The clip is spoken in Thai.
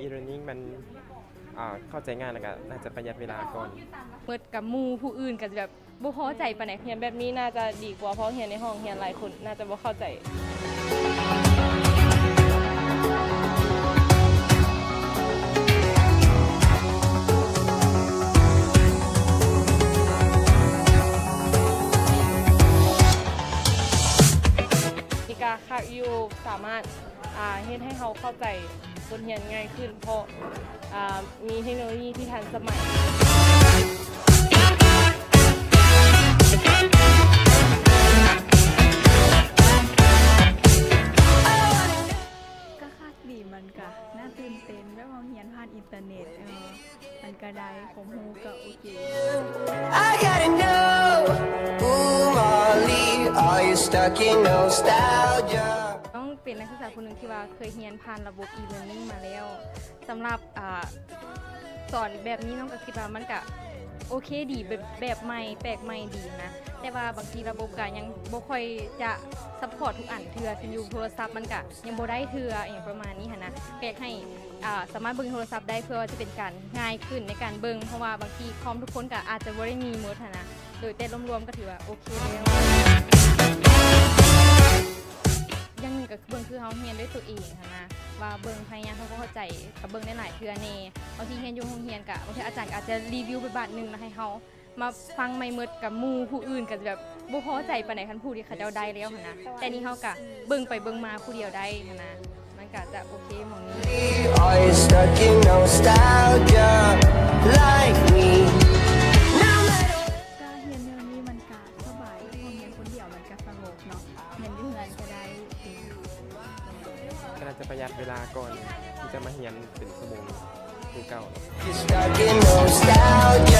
e-learning มันเข้าใจง่ายแล้วก็น่าจะประหยัดเวลาก่อนเมื่อกับหมู่ผู้อื่นก็จะแบบบ่พอใจปานใดเรียนแบบนี้น่าจะดีกว่าเพราะเรียนในห้องเรียนหลายคนน่าจะบ่เข้าใจคักอยู่สามารถเฮ็ดให้เขาเข้าใจบทเรียนง่ายขึ้นเพราะมีเทคโนโลยีที่ทันสมัยก็คักดีมันก็น่าตื่นเต้นแบบว่าเรียนผ่านอินเทอร์เน็ตมันก็ได้ของฮูก็โอเค I gotta know, ooh, Molly, are you stuck in nostalgia? ต้องเป็นนักศึกษาคนหนึ่งที่ว่าเคยเรียนผ่านระบบ e-learning มาแล้วสำหรับสอนแบบนี้น้องก็คิดว่ามันก็โอเคดีแบบใหม่แปลกใหม่ดีนะแต่ว่าบางทีระบบก็ยังบ่ค่อยจะซัพพอร์ตทุกอันเทื่อที่อยู่โทรศัพท์มันก็ยังบ่ได้เทื่ออย่างประมาณนี้หั่นนะก็อยากให้สามารถเบิ่งโทรศัพท์ได้เพื่อจะเป็นการง่ายขึ้นในการเบิ่งเพราะว่าบางทีคอมทุกคนก็อาจจะบ่ได้มีหมดหั่นนะโดยแต่รวมๆก็ถือว่าโอเคแล้วอย่างนึงก็เบิ่งคือเฮาเรียนด้วยตัวเองหั่นนะว่าเบิ่งพยายามทำความเข้าใจกับเบิ่งได้หลายเทื่อแน่บางทีเรียนอยู่โรงเรียนก็บางทีอาจารย์อาจจะรีวิวไปบาทนึงแล้วให้เฮามาฟังไม่หมดกับหมู่ผู้อื่นก็แบบบ่พอใจปานใดคันผู้ที่เขาเจ้าได้แล้วหั่นนะแต่นี่เฮาก็เบิ่งไปเบิ่งมาผู้เดียวได้หั่นนะมันก็จะโอเคหม่องนี้ Are you stuck in nostalgia like me? ก็เรียนเรื่องนี้มันก็สบายห้องเรียนคนเดียวมันก็สงบเนาะเรียนอยู่เฮือนก็ได้ ก็น่าจะประหยัดเวลาก่อนที่จะมาเรียนเป็นชั่วโมงคือเก่า You're stuck in nostalgia.